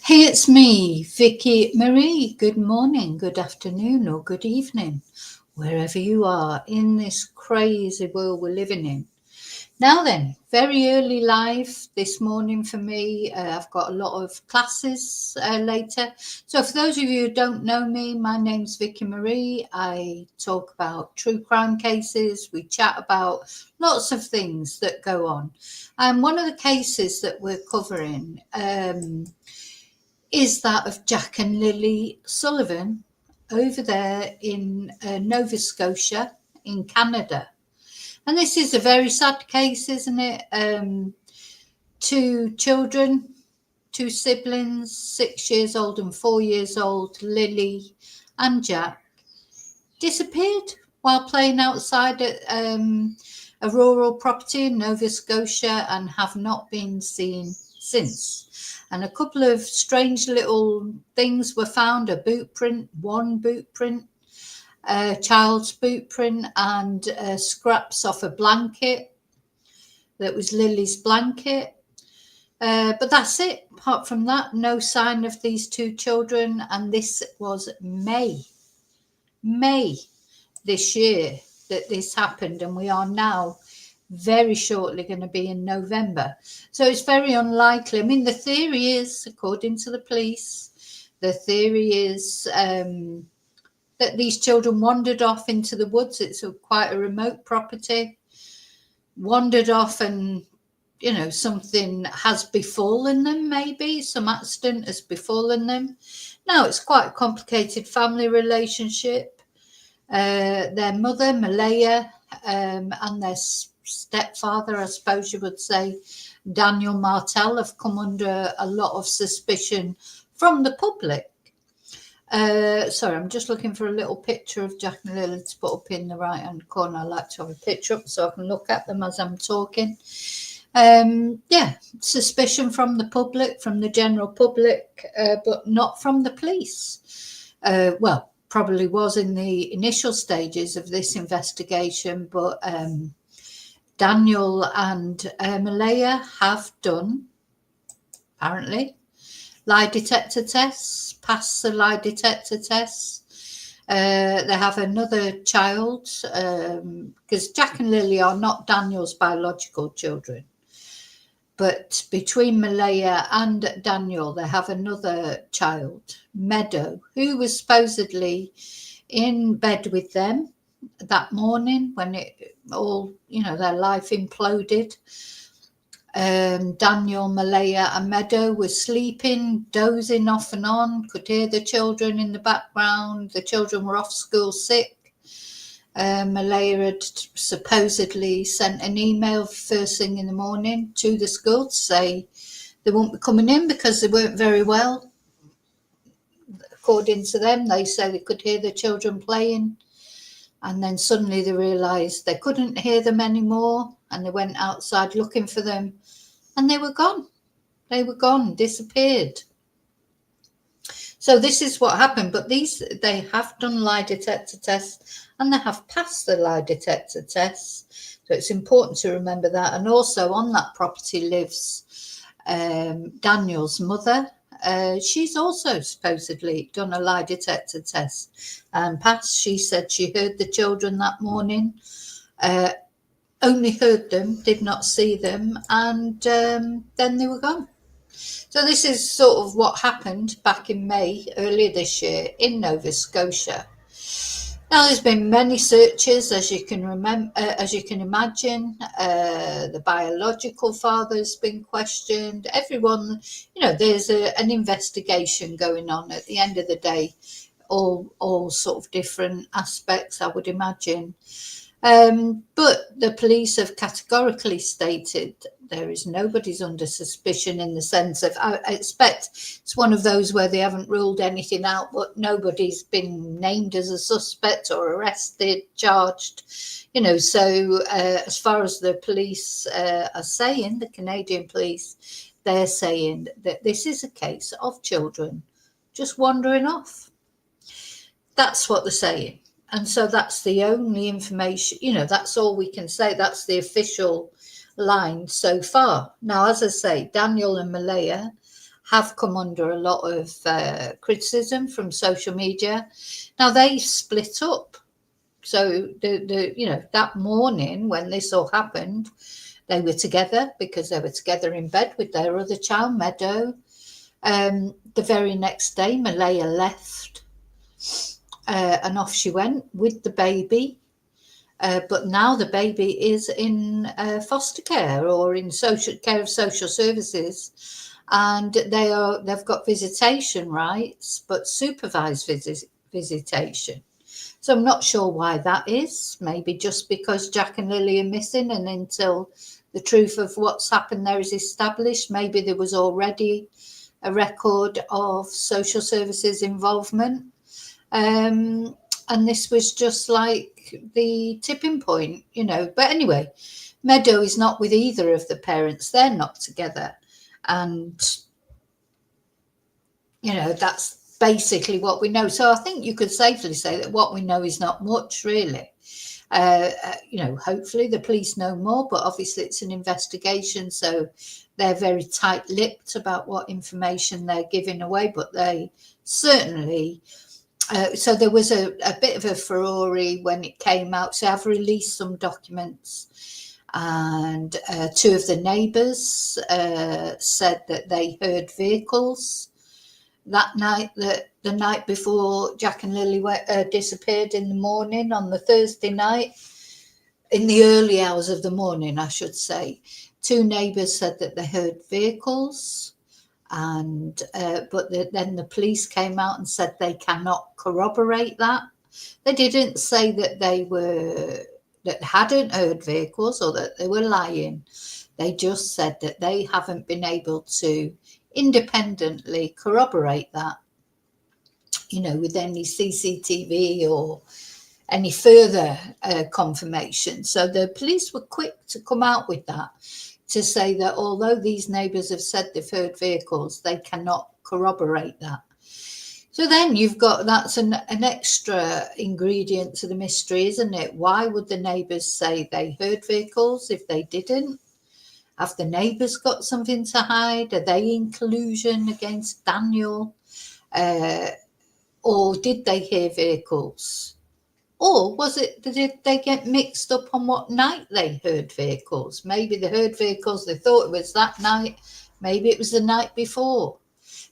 Hey, it's me, Vicky Marie. Good morning, good afternoon, or good evening, wherever you are in this crazy world we're living in. Now then, very early live this morning for me. I've got a lot of classes later. So for those of you who don't know me, my name's Vicky Marie. I talk about true crime cases. We chat about lots of things that go on. And one of the cases that we're covering is that of Jack and Lilly Sullivan over there in Nova Scotia in Canada. And this is a very sad case, isn't it? Two children, two siblings, 6 years old and 4 years old, Lilly and Jack, disappeared while playing outside at a rural property in Nova Scotia and have not been seen since. And a couple of strange little things were found, a boot print, one boot print, a child's boot print, and scraps off a blanket that was Lily's blanket. But that's it. Apart from that, no sign of these two children. And this was May this year that this happened. And we are now very shortly going to be in November. So it's very unlikely. I mean, the theory is, according to the police, the theory is that these children wandered off into the woods. It's quite a remote property. Wandered off and, you know, something has befallen them, maybe. Some accident has befallen them. Now, it's quite a complicated family relationship. Their mother, Malaya, and their stepfather, I suppose you would say, Daniel Martel, have come under a lot of suspicion from the public. Sorry, I'm just looking for a little picture of Jack and Lilly to put up in the right hand corner. I like to have a picture up so I can look at them as I'm talking. Yeah, suspicion from the public, from the general public, but not from the police. Well, probably was in the initial stages of this investigation, but Daniel and Malaya have done, apparently, lie detector tests, passed the lie detector tests. They have another child, because Jack and Lilly are not Daniel's biological children. But between Malaya and Daniel, they have another child, Meadow, who was supposedly in bed with them that morning when it all, you know, their life imploded. Daniel, Malaya and Meadow were sleeping, dozing off and on, could hear the children in the background. The children were off school sick. Malaya had supposedly sent an email first thing in the morning to the school to say they won't be coming in because they weren't very well. According to them, they say they could hear the children playing. And then suddenly they realised they couldn't hear them anymore, and they went outside looking for them, and they were gone. They were gone, disappeared. So this is what happened. But they have done lie detector tests, and they have passed the lie detector tests. So it's important to remember that. And also on that property lives Daniel's mother. She's also supposedly done a lie detector test and passed. She said she heard the children that morning, only heard them, did not see them, and then they were gone. So this is sort of what happened back in May, earlier this year, in Nova Scotia. Now, there's been many searches, as you can imagine. The biological father's been questioned. Everyone, you know, there's an investigation going on. At the end of the day, all sort of different aspects, I would imagine. But the police have categorically stated there is nobody's under suspicion, in the sense of, I expect it's one of those where they haven't ruled anything out, but nobody's been named as a suspect or arrested, charged, So as far as the police are saying, the Canadian police, they're saying that this is a case of children just wandering off. That's what they're saying. And so that's the only information, that's all we can say. That's the official line so far. Now, as I say, Daniel and Malaya have come under a lot of criticism from social media. Now, they split up. So, that morning when this all happened, they were together because they were together in bed with their other child, Meadow. The very next day, Malaya left. And off she went with the baby. But now the baby is in foster care or in care of social services, and they've got visitation rights, but supervised visitation. So I'm not sure why that is. Maybe just because Jack and Lily are missing, and until the truth of what's happened there is established, maybe there was already a record of social services involvement. And this was just like the tipping point, But anyway, Meadow is not with either of the parents. They're not together. And, that's basically what we know. So I think you could safely say that what we know is not much, really. Hopefully the police know more, but obviously it's an investigation. So they're very tight-lipped about what information they're giving away, but they certainly... so there was a bit of a furore when it came out. So I've released some documents, and two of the neighbours said that they heard vehicles that night, the night before Jack and Lily disappeared in the morning, on the Thursday night, in the early hours of the morning, I should say. Two neighbours said that they heard vehicles. And but then the police came out and said they cannot corroborate that. They didn't say that that hadn't heard vehicles or that they were lying. They just said that they haven't been able to independently corroborate that, with any CCTV or any further confirmation. So the police were quick to come out with that, to say that although these neighbours have said they've heard vehicles, they cannot corroborate that. So then that's an extra ingredient to the mystery, isn't it? Why would the neighbours say they heard vehicles if they didn't? Have the neighbours got something to hide? Are they in collusion against Daniel? Or did they hear vehicles? Or did they get mixed up on what night they heard vehicles? Maybe they heard vehicles, they thought it was that night. Maybe it was the night before.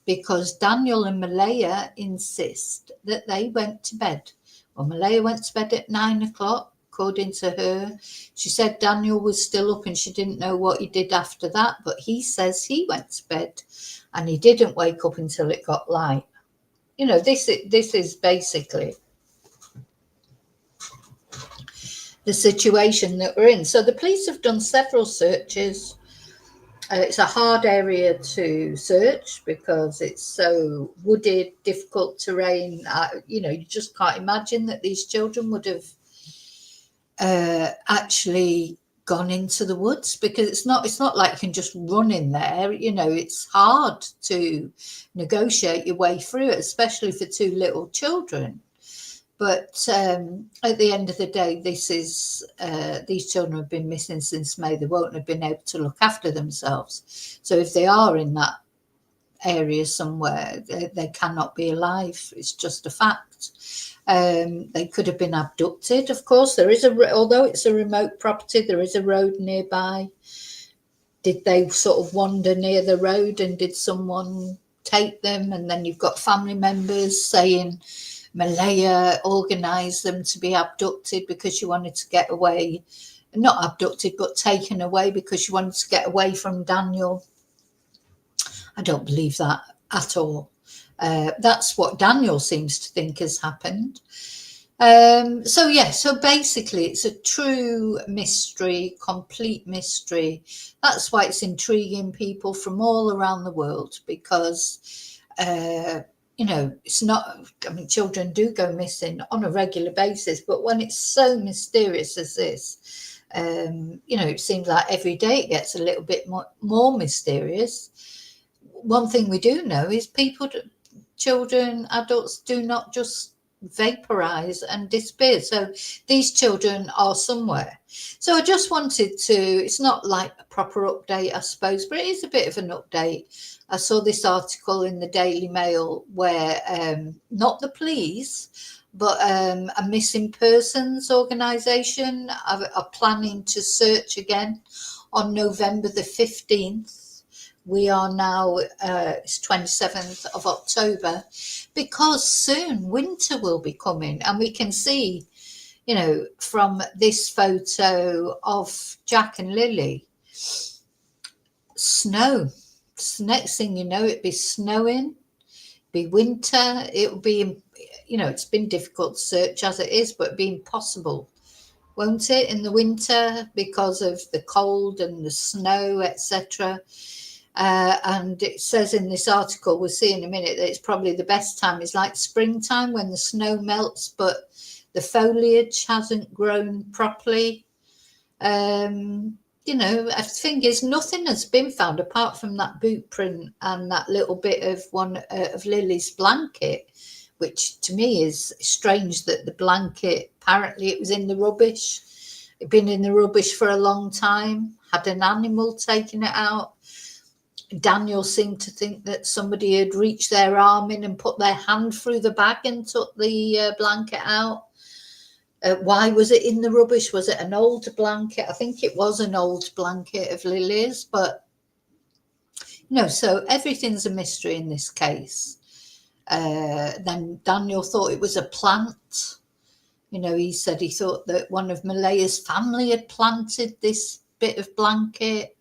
Because Daniel and Malaya insist that they went to bed. Well, Malaya went to bed at 9 o'clock, according to her. She said Daniel was still up and she didn't know what he did after that. But he says he went to bed and he didn't wake up until it got light. This is basically the situation that we're in. So the police have done several searches. It's a hard area to search because it's so wooded, difficult terrain. You just can't imagine that these children would have actually gone into the woods, because it's not like you can just run in there. It's hard to negotiate your way through it, especially for two little children. But at the end of the day, these children have been missing since May. They won't have been able to look after themselves. So if they are in that area somewhere, they cannot be alive. It's just a fact. They could have been abducted. Of course, there is although it's a remote property, there is a road nearby. Did they sort of wander near the road and did someone take them? And then you've got family members saying Malaya organised them to be abducted because she wanted to get away. Not abducted, but taken away because she wanted to get away from Daniel. I don't believe that at all. That's what Daniel seems to think has happened. So basically it's a true mystery, complete mystery. That's why it's intriguing people from all around the world, because it's not, I mean, children do go missing on a regular basis, but when it's so mysterious as this, it seems like every day it gets a little bit more mysterious. One thing we do know is children, adults do not just vaporize and disappear. So these children are somewhere. So I just wanted to, it's not like a proper update, I suppose, but it is a bit of an update. I saw this article in the Daily Mail where not the police, but a missing persons organisation are planning to search again on November the 15th. We are now, it's 27th of October, because soon winter will be coming. And we can see, from this photo of Jack and Lily, snow. Next thing you know, it'd be snowing, be winter. It will be, it's been difficult to search as it is, but it'd be impossible, won't it, in the winter, because of the cold and the snow, etc. And it says in this article, we'll see in a minute, that it's probably the best time is like springtime when the snow melts, but the foliage hasn't grown properly. I think is nothing has been found apart from that boot print and that little bit of one of Lily's blanket, which to me is strange that the blanket, apparently it was in the rubbish. It'd been in the rubbish for a long time, had an animal taking it out. Daniel seemed to think that somebody had reached their arm in and put their hand through the bag and took the blanket out. Why was it in the rubbish? Was it an old blanket? I think it was an old blanket of Lily's, but so everything's a mystery in this case. Then Daniel thought it was a plant. He said he thought that one of Malaya's family had planted this bit of blanket.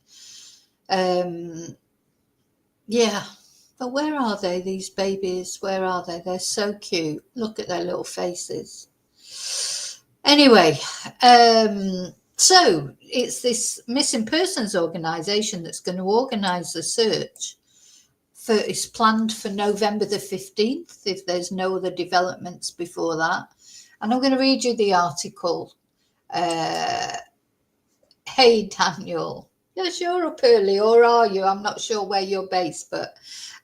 Yeah, but where are they, these babies? Where are they? They're so cute. Look at their little faces. Anyway, so it's this missing persons organisation that's going to organise the search. It's planned for November the 15th, if there's no other developments before that. And I'm going to read you the article. Hey, Daniel. Yes, you're up early, or are you? I'm not sure where you're based, but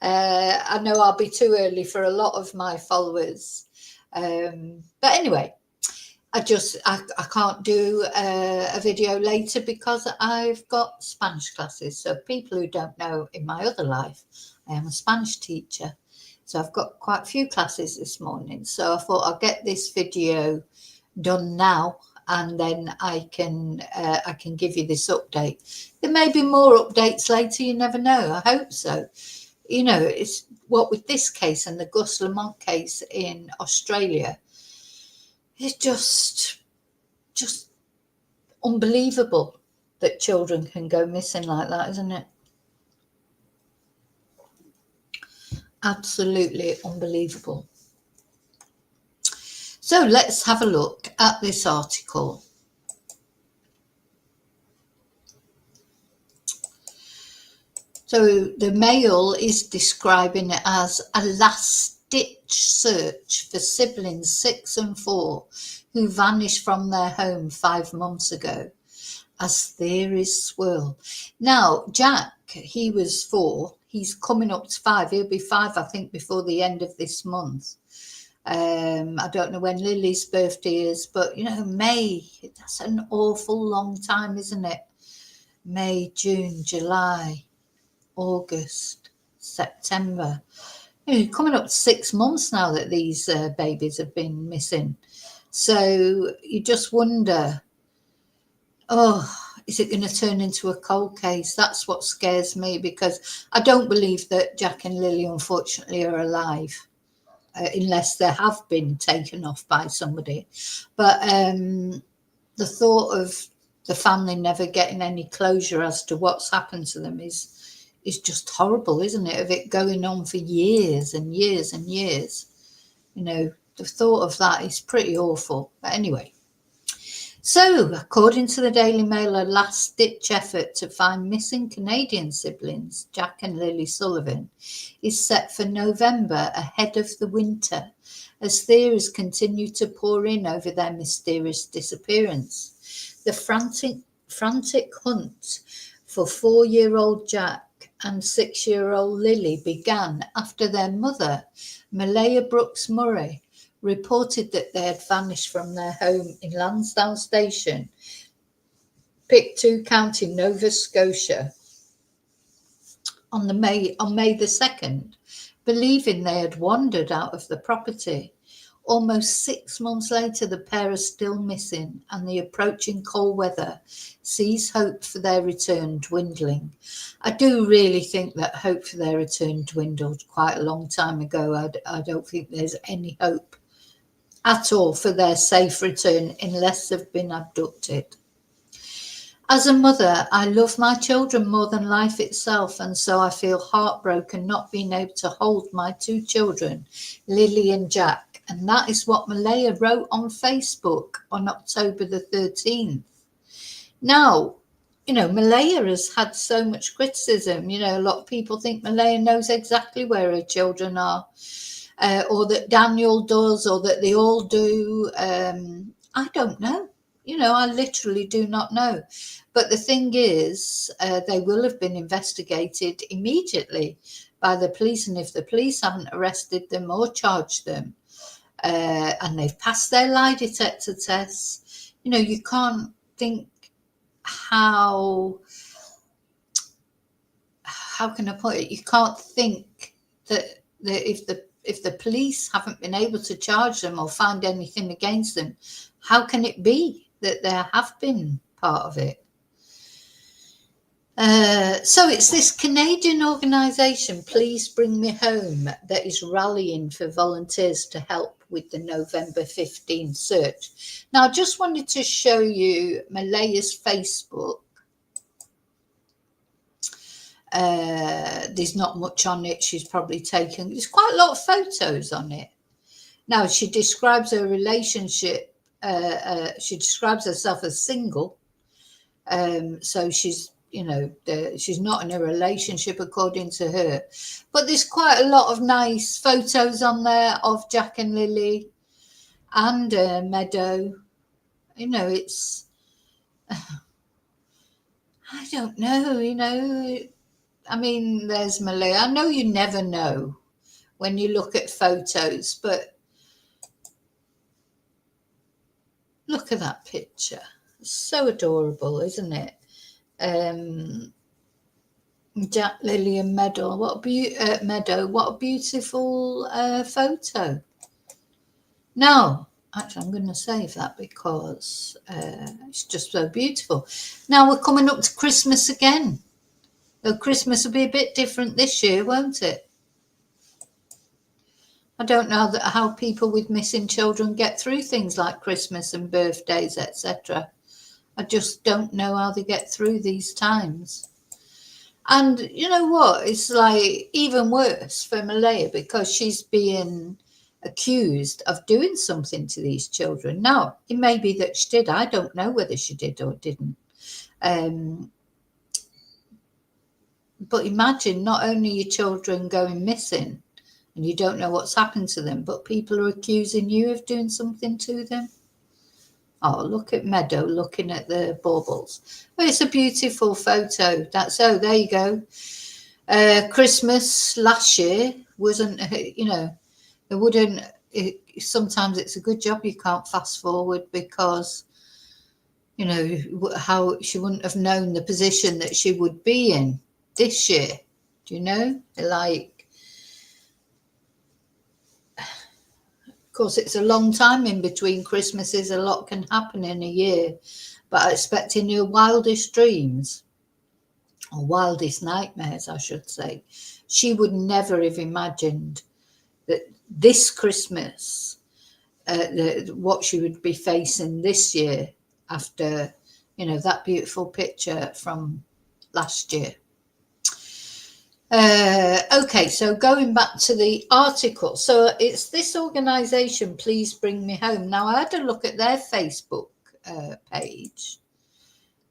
I know I'll be too early for a lot of my followers. But anyway, I can't do a video later because I've got Spanish classes. So people who don't know, in my other life, I am a Spanish teacher. So I've got quite a few classes this morning. So I thought I'll get this video done now, and then I can give you this update. There may be more updates later, you never know. I hope so. It's what with this case and the Gus Lamont case in Australia, it's just unbelievable that children can go missing like that, isn't it? Absolutely unbelievable. So let's have a look at this article. So the Mail is describing it as a last-ditch search for siblings 6 and 4 who vanished from their home 5 months ago, as theories swirl. Now, Jack, he was 4. He's coming up to 5. He'll be 5, I think, before the end of this month. I don't know when Lily's birthday is, but May, that's an awful long time, isn't it? May, June, July, August, September. Coming up to 6 months now that these babies have been missing. So you just wonder, is it going to turn into a cold case? That's what scares me, because I don't believe that Jack and Lily, unfortunately, are alive. Unless they have been taken off by somebody. But the thought of the family never getting any closure as to what's happened to them is just horrible, isn't it? Of it going on for years and years and years. the thought of that is pretty awful. But anyway, so according to the Daily Mail, a last-ditch effort to find missing Canadian siblings, Jack and Lilly Sullivan, is set for November ahead of the winter, as theories continue to pour in over their mysterious disappearance. The frantic hunt for 4-year-old Jack and 6-year-old Lily began after their mother, Malaya Brooks Murray, reported that they had vanished from their home in Lansdowne Station, Pictou County, Nova Scotia, on May the 2nd, believing they had wandered out of the property. Almost 6 months later, the pair are still missing, and the approaching cold weather sees hope for their return dwindling. I do really think that hope for their return dwindled quite a long time ago. I don't think there's any hope at all for their safe return unless they've been abducted. As a mother, I love my children more than life itself, and so I feel heartbroken not being able to hold my 2 children, Lily and Jack. And that is what Malaya wrote on Facebook on October the 13th. Now, Malaya has had so much criticism. A lot of people think Malaya knows exactly where her children are, or that Daniel does, or that they all do. I don't know. I literally do not know. But the thing is, they will have been investigated immediately by the police. And if the police haven't arrested them or charged them, and they've passed their lie detector tests, you can't think how can I put it? You can't think that if the police haven't been able to charge them or find anything against them, how can it be that there have been part of it? So it's this Canadian organisation, Please Bring Me Home, that is rallying for volunteers to help with the November 15 search. Now, I just wanted to show you Malaya's Facebook. There's not much on it. She's probably taken, there's quite a lot of photos on it. Now, she describes her relationship. She describes herself as single. So she's, she's not in a relationship according to her. But there's quite a lot of nice photos on there of Jack and Lily and Meadow. It's, I don't know, I mean, there's Malaya. I know you never know when you look at photos, but look at that picture. It's so adorable, isn't it? Jack, Lily and Meadow. What a beautiful photo. Now, actually, I'm going to save that because it's just so beautiful. Now we're coming up to Christmas again. Well, Christmas will be a bit different this year, won't it? I don't know how people with missing children get through things like Christmas and birthdays, etc. I just don't know how they get through these times. And you know what? It's like even worse for Malaya because she's being accused of doing something to these children. Now, it may be that she did. I don't know whether she did or didn't. But imagine not only your children going missing and you don't know what's happened to them, but people are accusing you of doing something to them. Oh, look at Meadow looking at the baubles. Well, it's a beautiful photo. There you go. Christmas last year wasn't, sometimes it's a good job you can't fast forward because, how she wouldn't have known the position that she would be in this year. Do you know? Of course, it's a long time in between Christmases. A lot can happen in a year. But I expect in your wildest dreams, or wildest nightmares, I should say, she would never have imagined that this Christmas, what she would be facing this year after, that beautiful picture from last year. Okay, so going back to the article, so it's this organisation, Please Bring Me Home. Now, I had a look at their Facebook page.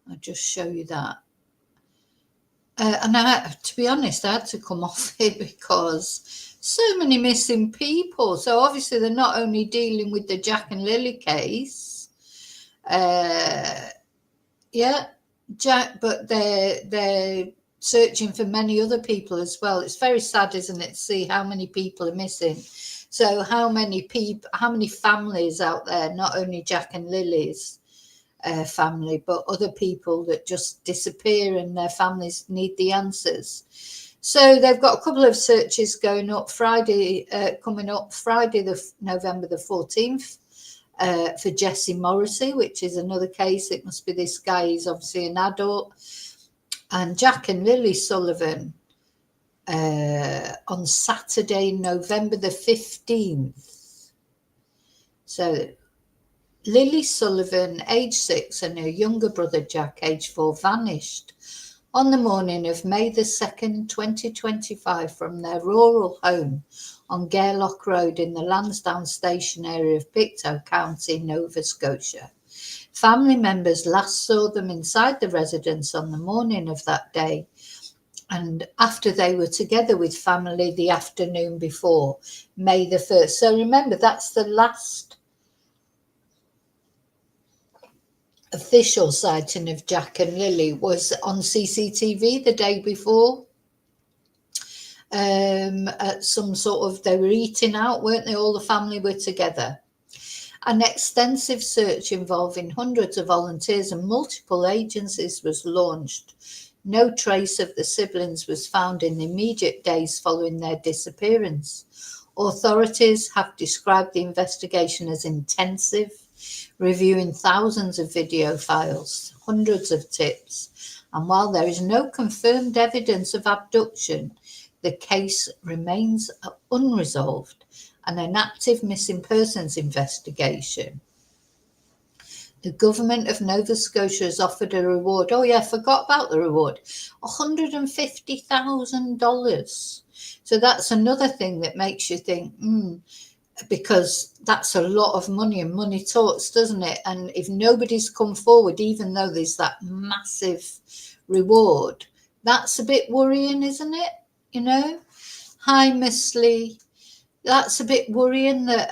I'll just show you that. And to be honest, I had to come off it because so many missing people. So obviously they're not only dealing with the Jack and Lily case, Jack, but they're searching for many other people as well. It's very sad, isn't it, to see how many people are missing. So how many families out there, not only Jack and Lily's family, but other people that just disappear and their families need the answers. So they've got a couple of searches going up coming up Friday, November the 14th. For Jesse Morrissey, which is another case. It must be this guy. He's obviously an adult. And Jack and Lilly Sullivan on Saturday, November the 15th. So Lilly Sullivan, age 6, and her younger brother Jack, age 4, vanished on the morning of May the 2nd, 2025 from their rural home on Gairloch Road in the Lansdowne Station area of Pictou County, Nova Scotia. Family members last saw them inside the residence on the morning of that day, and after they were together with family the afternoon before, May the 1st. So remember, that's the last official sighting of Jack and Lily was on CCTV the day before. At some sort of, they were eating out, weren't they? All the family were together. An extensive search involving hundreds of volunteers and multiple agencies was launched. No trace of the siblings was found in the immediate days following their disappearance. Authorities have described the investigation as intensive, reviewing thousands of video files, hundreds of tips, and while there is no confirmed evidence of abduction, the case remains unresolved and an active missing persons investigation. The government of Nova Scotia has offered a reward. Oh yeah, I forgot about the reward. $150,000. So that's another thing that makes you think, because that's a lot of money, and money talks, doesn't it? And if nobody's come forward, even though there's that massive reward, that's a bit worrying, isn't it? You know, hi, Miss Lee. That's a bit worrying that,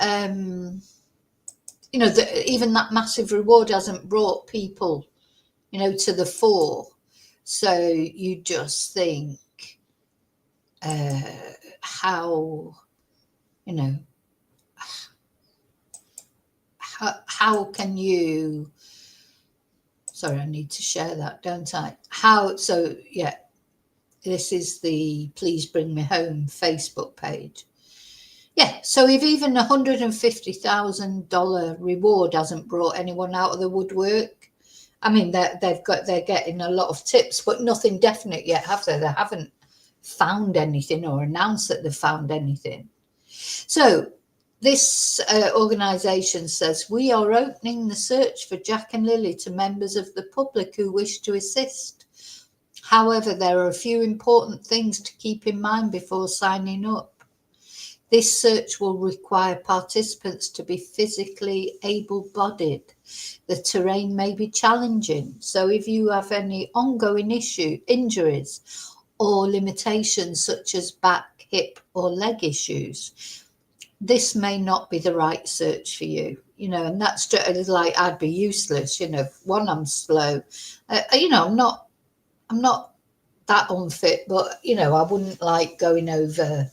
that even that massive reward hasn't brought people, to the fore. So you just think how can you, sorry, I need to share that, don't I? This is the Please Bring Me Home Facebook page. Yeah, so if even $150,000 reward hasn't brought anyone out of the woodwork, I mean, they're getting a lot of tips, but nothing definite yet, have they? They haven't found anything or announced that they've found anything. So this organisation says, we are opening the search for Jack and Lily to members of the public who wish to assist. However, there are a few important things to keep in mind before signing up. This search will require participants to be physically able-bodied. The terrain may be challenging, so if you have any ongoing injuries or limitations such as back, hip or leg issues, this may not be the right search for you. And that's just like, I'd be useless. One, I'm slow. I'm not that unfit, but I wouldn't like going over.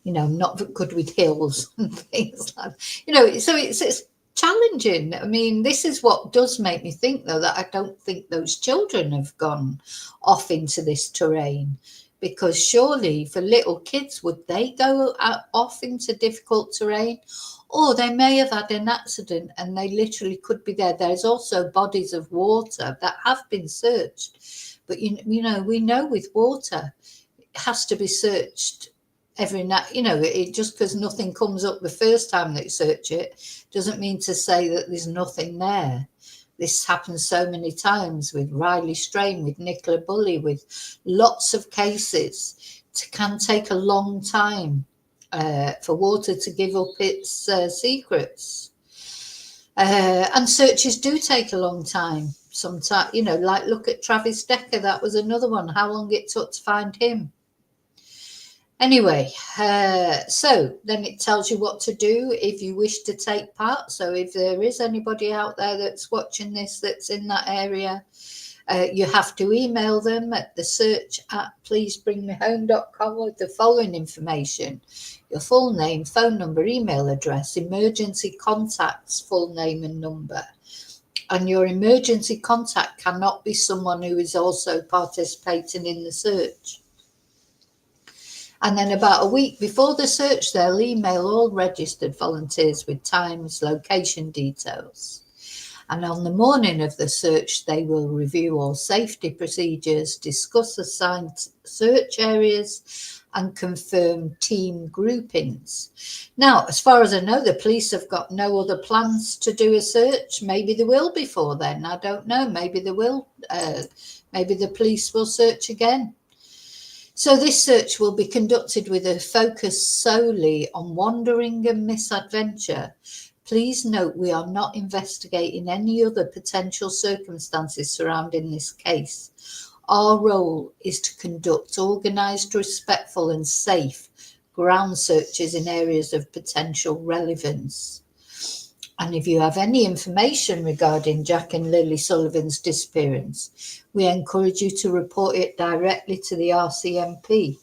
Not good with hills and things like that. So it's challenging. I mean, this is what does make me think, though, that I don't think those children have gone off into this terrain, because surely for little kids, would they go off into difficult terrain? Or they may have had an accident and they literally could be there. There's also bodies of water that have been searched. But, we know with water, it has to be searched every night. It just because nothing comes up the first time they search it doesn't mean to say that there's nothing there. This happens so many times with Riley Strain, with Nicola Bulley, with lots of cases. It can take a long time for water to give up its secrets. And searches do take a long time. Sometimes, like look at Travis Decker. That was another one. How long it took to find him. Anyway, so then it tells you what to do if you wish to take part. So if there is anybody out there that's watching this that's in that area, you have to email them at the search@pleasebringmehome.com with the following information: your full name, phone number, email address, emergency contacts, full name and number. And your emergency contact cannot be someone who is also participating in the search. And then about a week before the search, they'll email all registered volunteers with times, location details. And on the morning of the search, they will review all safety procedures, discuss assigned search areas, and confirm team groupings. Now, as far as I know, the police have got no other plans to do a search. Maybe there will before then. I don't know. Maybe there will. Maybe the police will search again. So this search will be conducted with a focus solely on wandering and misadventure. Please note we are not investigating any other potential circumstances surrounding this case. Our role is to conduct organised, respectful and safe ground searches in areas of potential relevance. And if you have any information regarding Jack and Lilly Sullivan's disappearance, we encourage you to report it directly to the RCMP,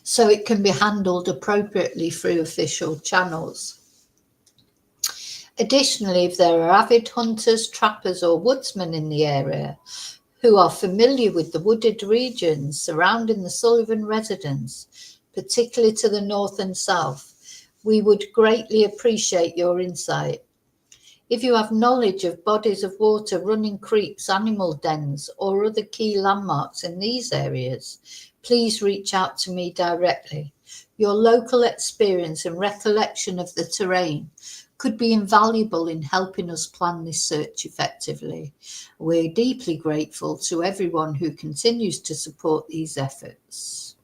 so it can be handled appropriately through official channels. Additionally, if there are avid hunters, trappers or woodsmen in the area who are familiar with the wooded regions surrounding the Sullivan residence, particularly to the north and south, we would greatly appreciate your insight. If you have knowledge of bodies of water, running creeks, animal dens, or other key landmarks in these areas, please reach out to me directly. Your local experience and recollection of the terrain could be invaluable in helping us plan this search effectively. We're deeply grateful to everyone who continues to support these efforts.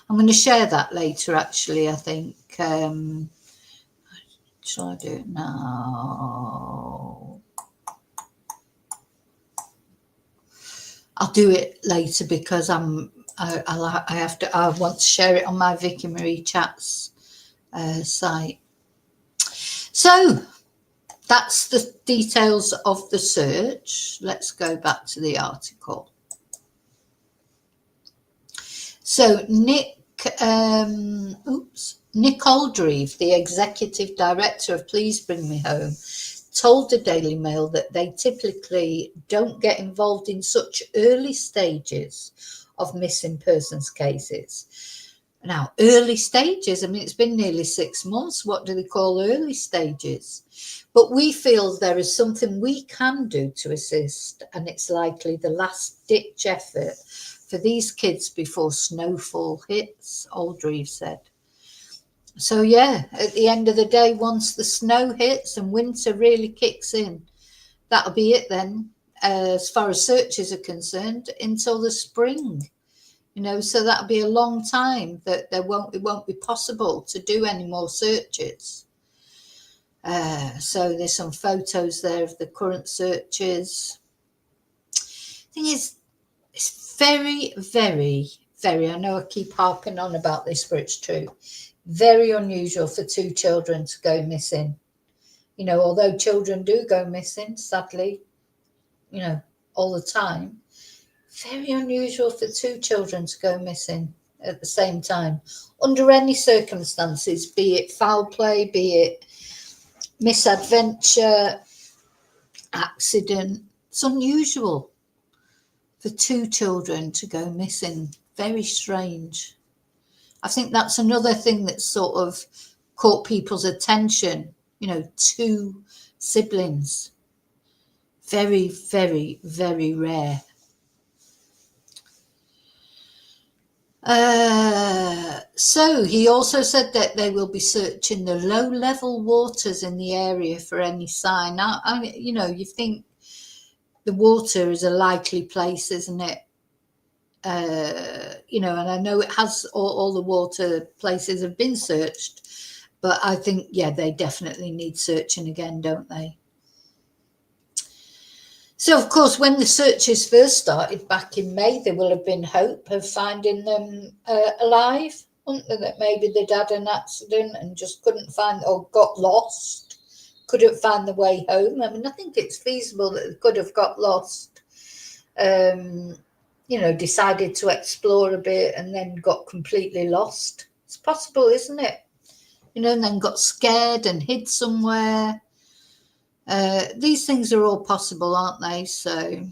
I'm going to share that later, actually, I think. Shall I do it now? I'll do it later because I want to share it on my Vicky Marie Chats site. So that's the details of the search. Let's go back to the article. So Nick Oldreeve, the executive director of Please Bring Me Home, told the Daily Mail that they typically don't get involved in such early stages of missing persons cases. Now, early stages, I mean, it's been nearly 6 months. What do they call early stages? But we feel there is something we can do to assist, and it's likely the last-ditch effort for these kids before snowfall hits, Oldreeve said. So, yeah, at the end of the day, once the snow hits and winter really kicks in, that'll be it then, as far as searches are concerned, until the spring. So that'll be a long time that it won't be possible to do any more searches. So there's some photos there of the current searches. Thing is, it's very, very, very, I know I keep harping on about this, but it's true, very unusual for 2 children to go missing. Although children do go missing, sadly, all the time, very unusual for 2 children to go missing at the same time, under any circumstances, be it foul play, be it misadventure, accident. It's unusual for 2 children to go missing. Very strange. I think that's another thing that sort of caught people's attention. 2 siblings. Very, very, very rare. So he also said that they will be searching the low-level waters in the area for any sign. You think the water is a likely place, isn't it? And I know it has all the water places have been searched, but I think, yeah, they definitely need searching again, don't they? So, of course, when the searches first started back in May, there will have been hope of finding them alive, wasn't there? That maybe they'd had an accident and just couldn't find, or got lost, couldn't find the way home. I mean, I think it's feasible that they could have got lost, decided to explore a bit and then got completely lost. It's possible, isn't it? And then got scared and hid somewhere. These things are all possible, aren't they? So,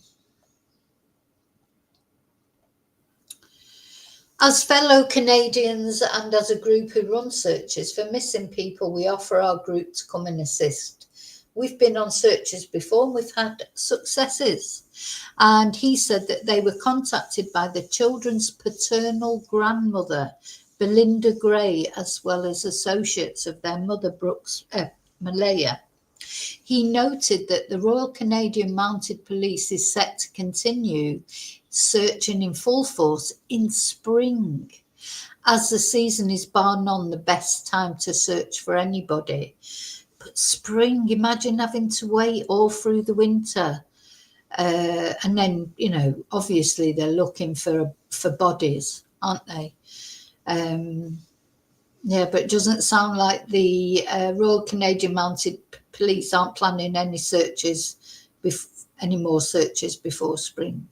as fellow Canadians and as a group who run searches for missing people, we offer our group to come and assist. We've been on searches before and we've had successes. And he said that they were contacted by the children's paternal grandmother, Belinda Gray, as well as associates of their mother, Malaya. He noted that the Royal Canadian Mounted Police is set to continue searching in full force in spring, as the season is bar none the best time to search for anybody. But spring, imagine having to wait all through the winter. And then, obviously they're looking for bodies, aren't they? Yeah, but it doesn't sound like the Royal Canadian Mounted Police aren't planning any more searches before spring.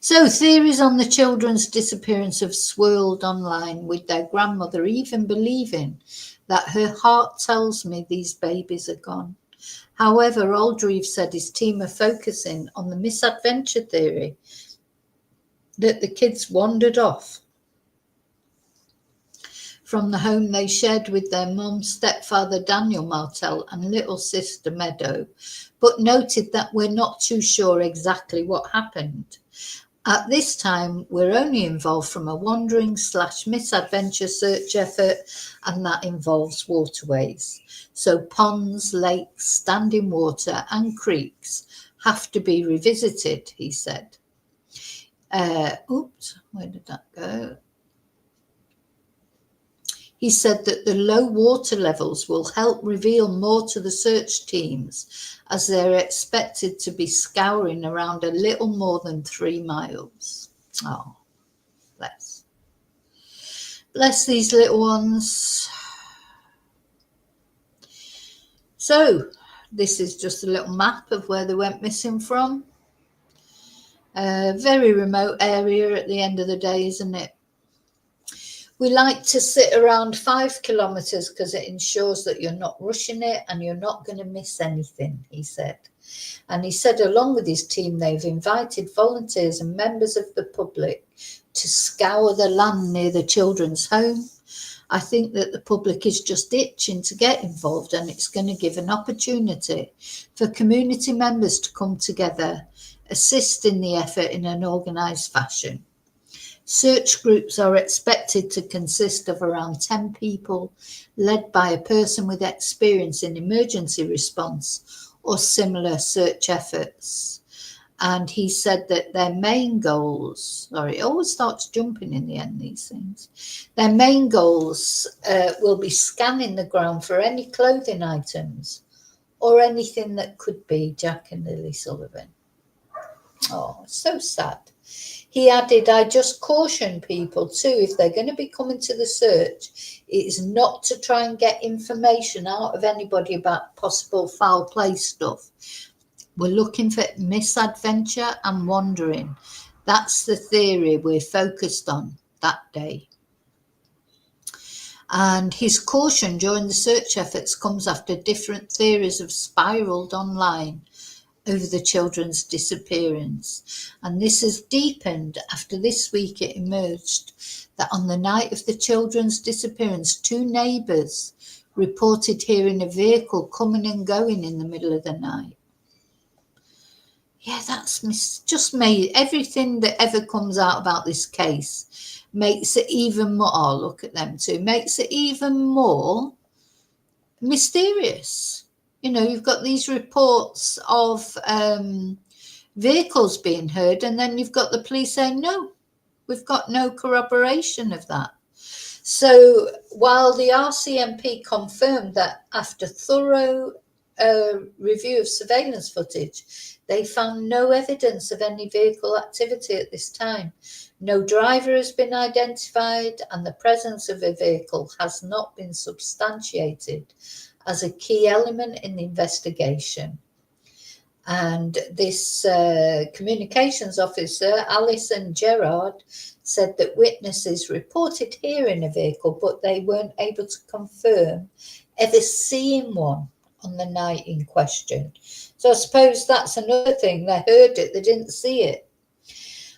So theories on the children's disappearance have swirled online, with their grandmother even believing that her heart tells me these babies are gone. However, Aldreeve said his team are focusing on the misadventure theory that the kids wandered off from the home they shared with their mum, stepfather Daniel Martel and little sister Meadow, but noted that we're not too sure exactly what happened. At this time, we're only involved from a wandering/misadventure search effort, and that involves waterways. So ponds, lakes, standing water and creeks have to be revisited, he said. Where did that go? He said that the low water levels will help reveal more to the search teams, as they're expected to be scouring around a little more than 3 miles. Oh, bless. Bless these little ones. So, this is just a little map of where they went missing from. A very remote area at the end of the day, isn't it? We like to sit around 5 kilometres because it ensures that you're not rushing it and you're not going to miss anything, he said. And he said along with his team, they've invited volunteers and members of the public to scour the land near the children's home. I think that the public is just itching to get involved, and it's going to give an opportunity for community members to come together, assist in the effort in an organised fashion. Search groups are expected to consist of around 10 people, led by a person with experience in emergency response or similar search efforts. And he said that their main goals, it always starts jumping in the end, these things. Their main goals will be scanning the ground for any clothing items or anything that could be Jack and Lilly Sullivan. Oh, so sad. He added, I just caution people too, if they're going to be coming to the search, it is not to try and get information out of anybody about possible foul play stuff. We're looking for misadventure and wandering. That's the theory we're focused on that day. And his caution during the search efforts comes after different theories have spiraled online over the children's disappearance. And this has deepened after this week it emerged that on the night of the children's disappearance, 2 neighbours reported hearing a vehicle coming and going in the middle of the night. Yeah, that's just made everything that ever comes out about this case makes it even more. Oh, look at them two, makes it even more mysterious. You've got these reports of vehicles being heard, and then you've got the police saying, no, we've got no corroboration of that. So while the RCMP confirmed that after thorough review of surveillance footage, they found no evidence of any vehicle activity at this time. No driver has been identified, and the presence of a vehicle has not been substantiated as a key element in the investigation. And this communications officer, Alison Gerard, said that witnesses reported hearing a vehicle, but they weren't able to confirm ever seeing one on the night in question. So I suppose that's another thing. They heard it, they didn't see it.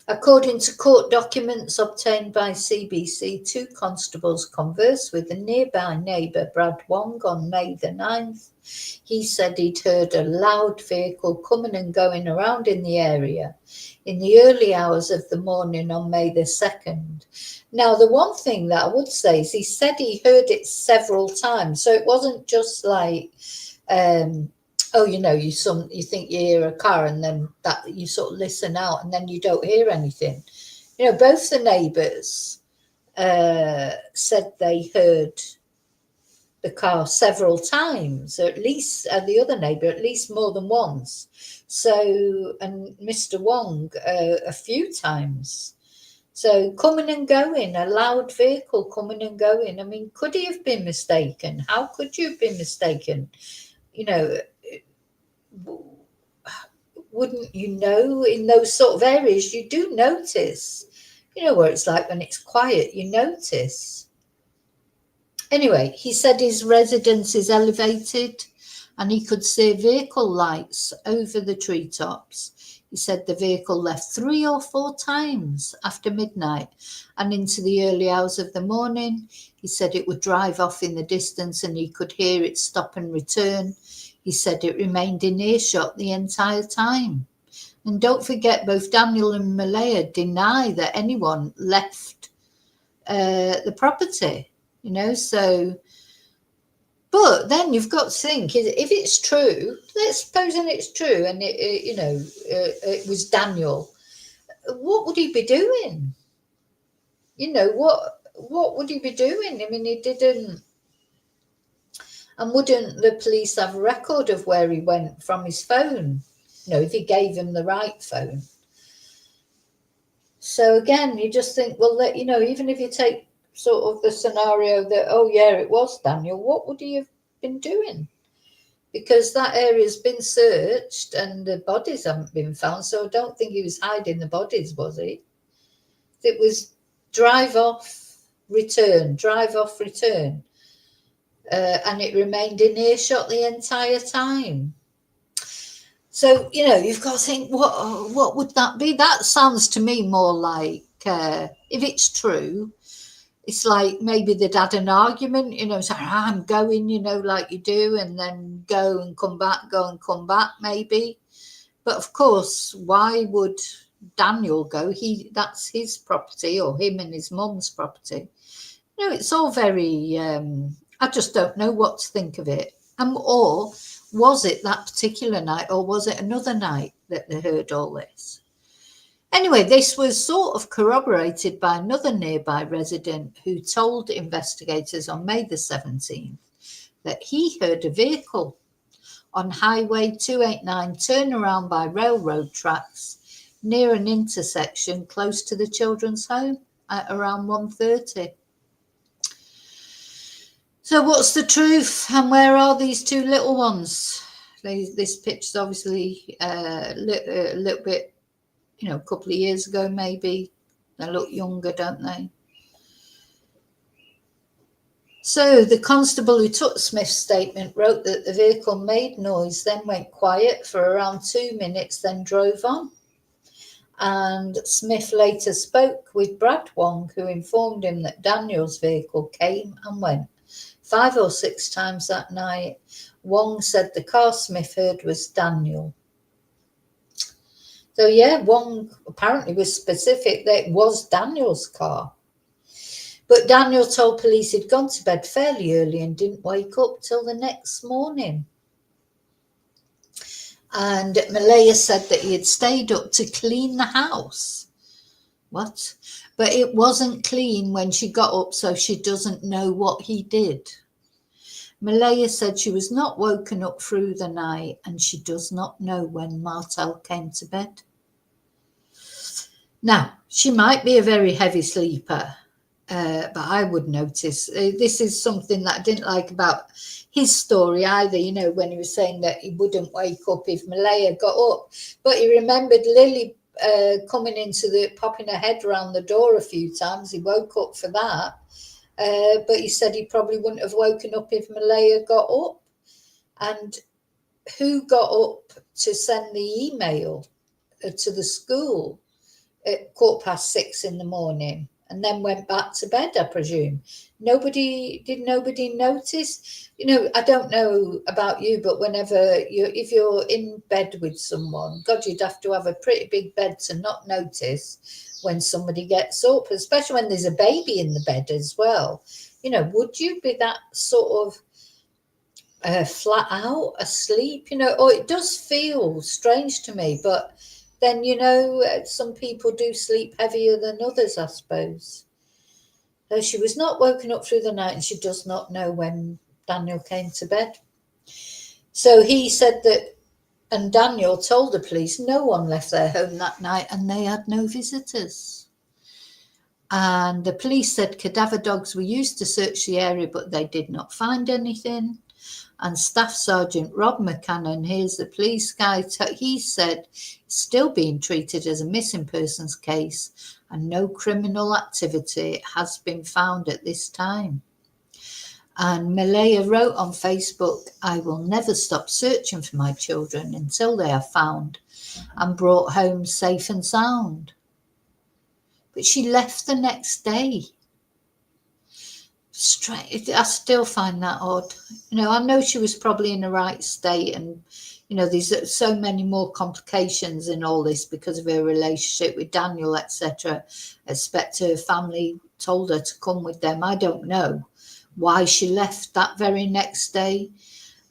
According to court documents obtained by CBC, two constables conversed with a nearby neighbour, Brad Wong, on May the 9th. He said he'd heard a loud vehicle coming and going around in the area in the early hours of the morning on May the 2nd. Now, the one thing that I would say is he said he heard it several times. So it wasn't just like, you think you hear a car and then that you sort of listen out and then you don't hear anything. Both the neighbours said they heard the car several times, or at least the other neighbour at least more than once. So, and Mr. Wong a few times. So coming and going, a loud vehicle coming and going. I mean, could he have been mistaken? How could you have been mistaken? Wouldn't you know, in those sort of areas you do notice, where it's like when it's quiet, you notice. Anyway, he said his residence is elevated and he could see vehicle lights over the treetops. He said the vehicle left 3 or 4 times after midnight and into the early hours of the morning. He said it would drive off in the distance and he could hear it stop and return. He said it remained in earshot the entire time. And don't forget, both Daniel and Malaya deny that anyone left the property, so. But then you've got to think, if it's true, let's suppose it's true and it was Daniel, what would he be doing? What would he be doing? I mean, he didn't. And wouldn't the police have a record of where he went from his phone? If he gave him the right phone. So again, you just think, well, even if you take sort of the scenario that, oh yeah, it was Daniel, what would he have been doing? Because that area's been searched and the bodies haven't been found. So I don't think he was hiding the bodies, was he? It was drive off, return, drive off, return. And it remained in earshot the entire time. So, you've got to think, what would that be? That sounds to me more like, if it's true, it's like maybe they'd had an argument, saying, I'm going, like you do, and then go and come back, maybe. But of course, why would Daniel go? That's his property, or him and his mum's property. It's all very... I just don't know what to think of it. Or was it that particular night, or was it another night that they heard all this? Anyway, this was sort of corroborated by another nearby resident who told investigators on May the 17th that he heard a vehicle on Highway 289 turn around by railroad tracks near an intersection close to the children's home at around 1:30. So what's the truth, and where are these two little ones? This picture's obviously a little bit, a couple of years ago maybe. They look younger, don't they? So the constable who took Smith's statement wrote that the vehicle made noise, then went quiet for around 2 minutes, then drove on. And Smith later spoke with Brad Wong, who informed him that Daniel's vehicle came and went 5 or 6 times that night. Wong said the car Smith heard was Daniel. So yeah, one apparently was specific that it was Daniel's car. But Daniel told police he'd gone to bed fairly early and didn't wake up till the next morning. And Malaya said that he had stayed up to clean the house. What? But it wasn't clean when she got up, so she doesn't know what he did. Malaya said she was not woken up through the night and she does not know when Martel came to bed. Now, she might be a very heavy sleeper, but I would notice this is something that I didn't like about his story either, you know, when he was saying that he wouldn't wake up if Malaya got up. But he remembered Lily coming into popping her head around the door a few times. He woke up for that. But he said he probably wouldn't have woken up if Malaya got up. And who got up to send the email to the school at 6:15 in the morning and then went back to bed, I presume? Nobody notice? You know, I don't know about you, but if you're in bed with someone, God, you'd have to have a pretty big bed to not notice when somebody gets up, especially when there's a baby in the bed as well. You know, would you be that sort of flat out asleep? You know, or it does feel strange to me, but then, you know, some people do sleep heavier than others, I suppose. So she was not woken up through the night and she does not know when Daniel came to bed. So he said that, and Daniel told the police no one left their home that night and they had no visitors. And the police said cadaver dogs were used to search the area, but they did not find anything. And Staff Sergeant Rob McCannon, here's the police guy, he said it's still being treated as a missing persons case and no criminal activity has been found at this time. And Malaya wrote on Facebook, I will never stop searching for my children until they are found and brought home safe and sound. But she left the next day. Strange. I still find that odd. You know, I know she was probably in the right state and, you know, there's so many more complications in all this because of her relationship with Daniel, etc. I expect her family told her to come with them. I don't know why she left that very next day.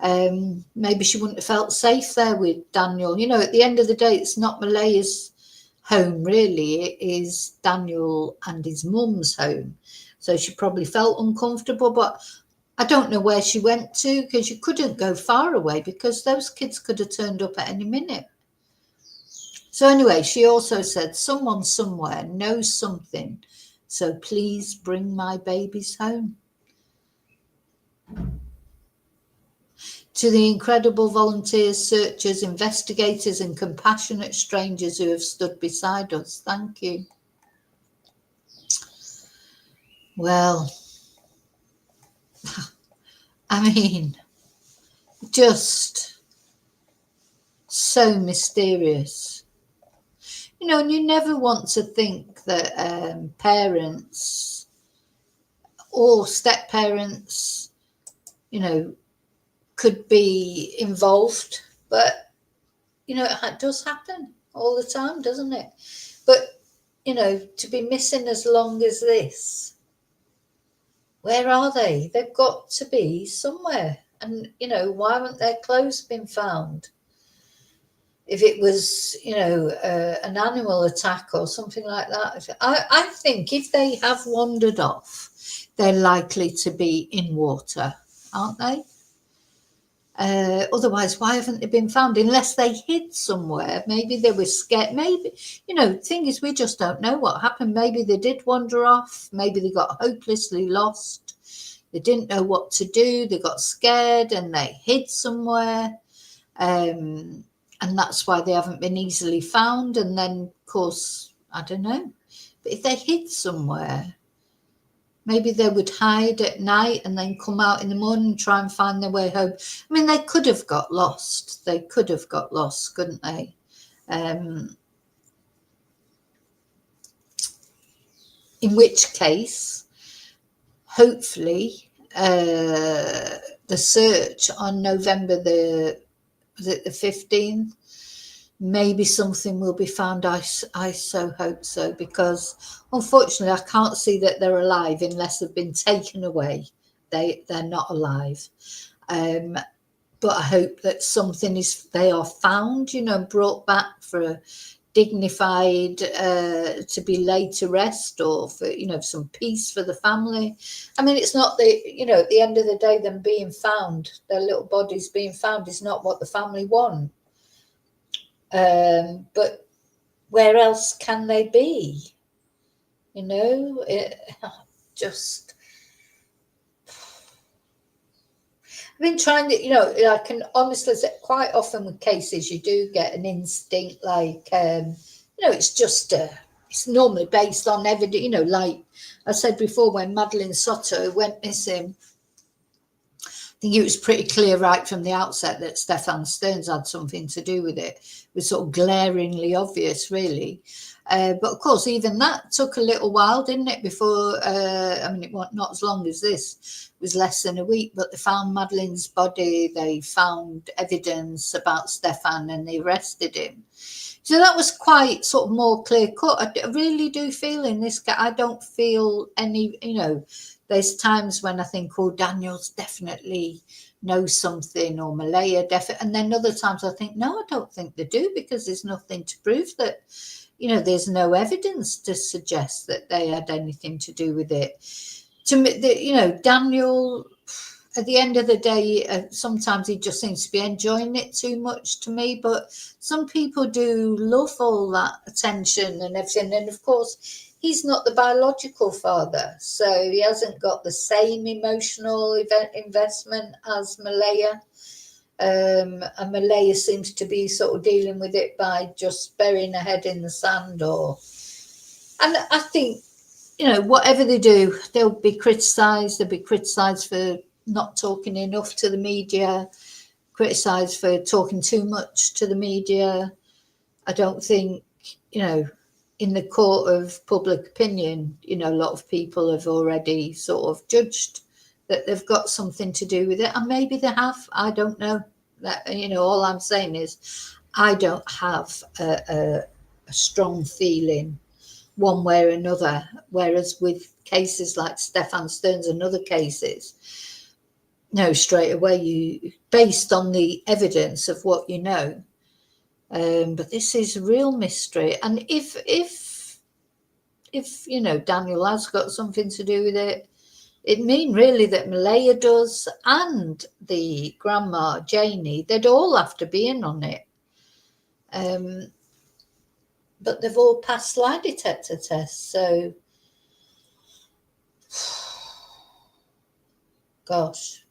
Maybe she wouldn't have felt safe there with Daniel. You know, at the end of the day, it's not Malaya's home, really. It is Daniel and his mum's home. So she probably felt uncomfortable, but I don't know where she went to because you couldn't go far away because those kids could have turned up at any minute. So anyway, she also said, someone somewhere knows something, so please bring my babies home. To the incredible volunteers, searchers, investigators, and compassionate strangers who have stood beside us, thank you. Well, I mean, just so mysterious. You know, and you never want to think that parents or step-parents, you know, could be involved, but, you know, it does happen all the time, doesn't it? But, you know, to be missing as long as this, where are they? They've got to be somewhere. And, you know, why haven't their clothes been found? If it was, you know, an animal attack or something like that. I think if they have wandered off, they're likely to be in water, aren't they? Otherwise, why haven't they been found? Unless they hid somewhere. Maybe they were scared. Maybe, you know, the thing is, we just don't know what happened. Maybe they did wander off. Maybe they got hopelessly lost. They didn't know what to do. They got scared and they hid somewhere. And that's why they haven't been easily found. And then, of course, I don't know. But if they hid somewhere, maybe they would hide at night and then come out in the morning and try and find their way home. I mean, they could have got lost. They could have got lost, couldn't they? In which case, hopefully, the search on November the 15th, maybe something will be found. I so hope so, because unfortunately I can't see that they're alive unless they've been taken away. They're not alive. But I hope that they are found, brought back for a dignified, to be laid to rest, or for, some peace for the family. I mean, it's not at the end of the day, them being found, their little bodies being found, is not what the family want. But where else can they be? Just, I've been trying to, I can honestly say quite often with cases, you do get an instinct, like, it's just, it's normally based on evidence, like I said before, when Madeleine Soto went missing, I think it was pretty clear right from the outset that Stefan Stearns had something to do with it. It was sort of glaringly obvious, really. But of course, even that took a little while, didn't it? Before, it was not as long as this. It was less than a week, but they found Madeleine's body. They found evidence about Stefan, and they arrested him. So that was quite sort of more clear cut. I really do feel in this case, I don't feel any, there's times when I think, oh, Daniel's definitely knows something, or Malaya definitely. And then other times I think, no, I don't think they do, because there's nothing to prove that, there's no evidence to suggest that they had anything to do with it. To me, Daniel, at the end of the day, sometimes he just seems to be enjoying it too much to me. But some people do love all that attention and everything. And of course, he's not the biological father, so he hasn't got the same emotional investment as Malaya. And Malaya seems to be sort of dealing with it by just burying her head in the sand. And I think, whatever they do, they'll be criticised. They'll be criticised for not talking enough to the media, criticised for talking too much to the media. I don't think, in the court of public opinion, a lot of people have already sort of judged that they've got something to do with it. And maybe they have. I don't know. That, all I'm saying is I don't have a strong feeling one way or another. Whereas with cases like Stefan Stearns and other cases, straight away, based on the evidence of what you know. But this is a real mystery. And if Daniel has got something to do with it, it means really that Malaya does, and the grandma Janie, they'd all have to be in on it. But they've all passed lie detector tests, so gosh.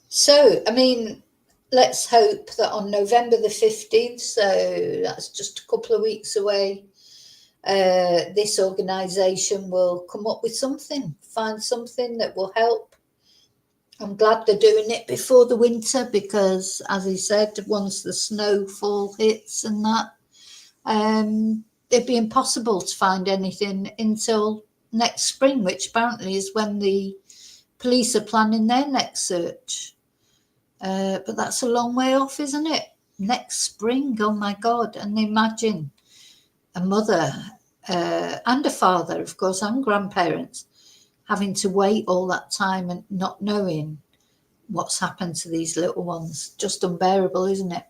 So, let's hope that on November the 15th, so that's just a couple of weeks away, this organisation will come up with something, find something that will help. I'm glad they're doing it before the winter, because, as he said, once the snowfall hits and that, it'd be impossible to find anything until next spring, which apparently is when the police are planning their next search. But that's a long way off, isn't it? Next spring, oh my God. And imagine a mother and a father, of course, and grandparents having to wait all that time and not knowing what's happened to these little ones. Just unbearable, isn't it?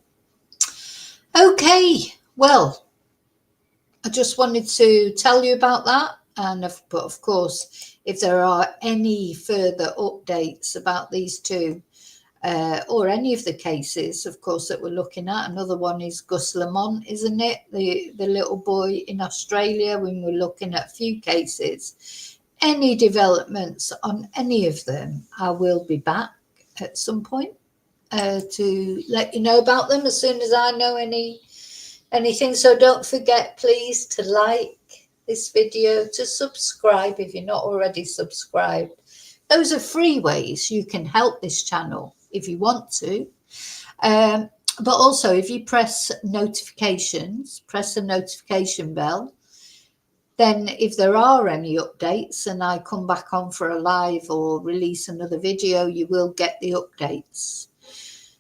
Okay, well, I just wanted to tell you about that. But of course, if there are any further updates about these two, or any of the cases, of course, that we're looking at. Another one is Gus Lamont, isn't it? The little boy in Australia, when we're looking at a few cases. Any developments on any of them, I will be back at some point to let you know about them as soon as I know anything. So don't forget, please, to like this video, to subscribe if you're not already subscribed. Those are free ways you can help this channel if you want to. But also, if you press notifications, press the notification bell, then if there are any updates and I come back on for a live or release another video, you will get the updates.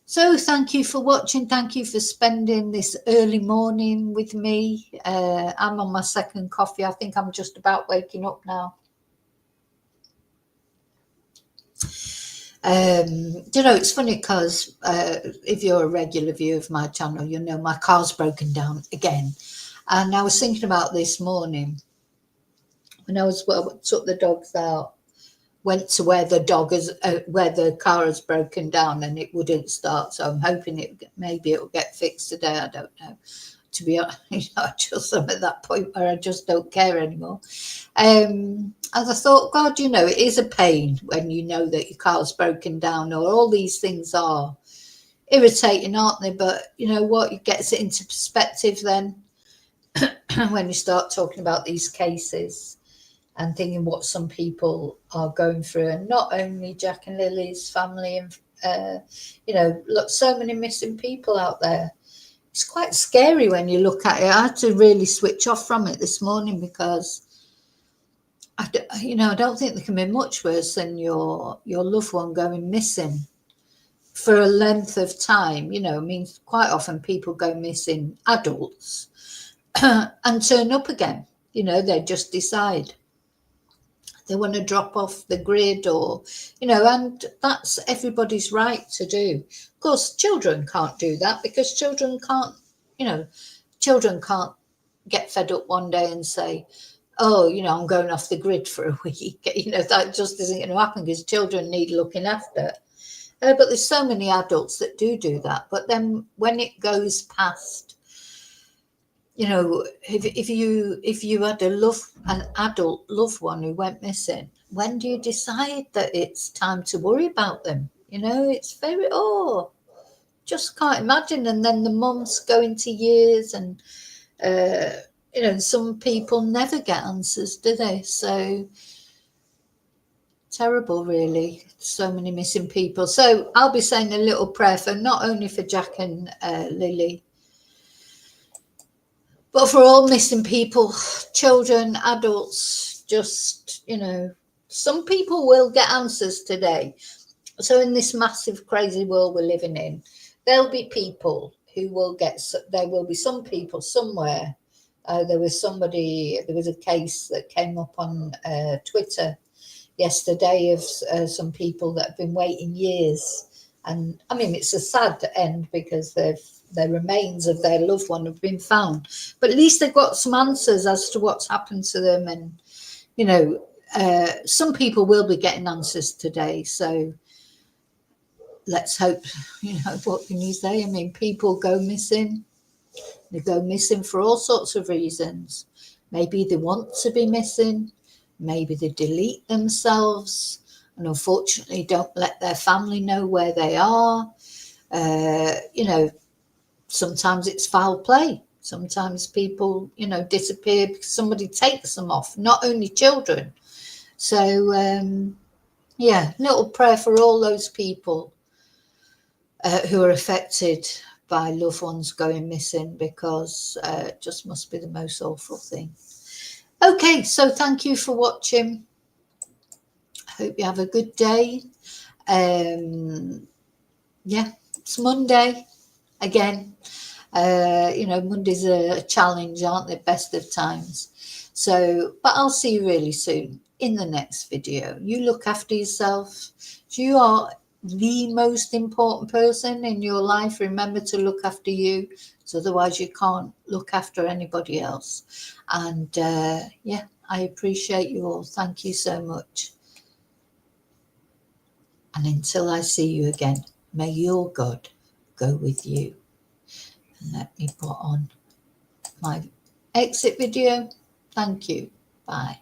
So thank you for watching. Thank you for spending this early morning with me. I'm on my second coffee. I think I'm just about waking up now. It's funny because if you're a regular viewer of my channel, you'll know my car's broken down again. And I was thinking about this morning when I took the dogs out, went to where the car has broken down and it wouldn't start. So I'm hoping maybe it'll get fixed today. I don't know. To be honest, I'm at that point where I just don't care anymore. As I thought, God, it is a pain when you know that your car's broken down, or all these things are irritating, aren't they? But you know what? It gets it into perspective then when you start talking about these cases and thinking what some people are going through, and not only Jack and Lily's family, and look, so many missing people out there. It's quite scary when you look at it. I had to really switch off from it this morning because I don't think there can be much worse than your loved one going missing for a length of time. I mean, quite often people go missing, adults, and turn up again. They just decide they want to drop off the grid, or and that's everybody's right to do. Of course, children can't do that because children can't get fed up one day and say, oh, I'm going off the grid for a week. That just isn't going to happen because children need looking after. But there's so many adults that do that. But then when it goes past, if you had an adult loved one who went missing, when do you decide that it's time to worry about them? It's very, just can't imagine. And then the months go into years, and some people never get answers, do they? So terrible, really. So many missing people. So I'll be saying a little prayer for not only for Jack and Lily, but for all missing people, children, adults. Just some people will get answers today. So in this massive, crazy world we're living in, there'll be people who will there will be some people somewhere. There was a case that came up on Twitter yesterday of some people that have been waiting years. And I mean, it's a sad end because the remains of their loved one have been found. But at least they've got some answers as to what's happened to them. And, some people will be getting answers today. So let's hope, what can you say? I mean, people go missing. They go missing for all sorts of reasons. Maybe they want to be missing. Maybe they delete themselves and unfortunately don't let their family know where they are. Sometimes it's foul play. Sometimes people, disappear because somebody takes them off, not only children. So, little prayer for all those people who are affected by loved ones going missing, because it just must be the most awful thing. Okay, so thank you for watching. I hope you have a good day. It's Monday again. Mondays are a challenge, aren't they? Best of times. So, but I'll see you really soon in the next video. You look after yourself. You are the most important person in your life. Remember to look after you, so otherwise you can't look after anybody else. And I appreciate you all. Thank you so much. And until I see you again, may your God go with you. And let me put on my exit video. Thank you. Bye.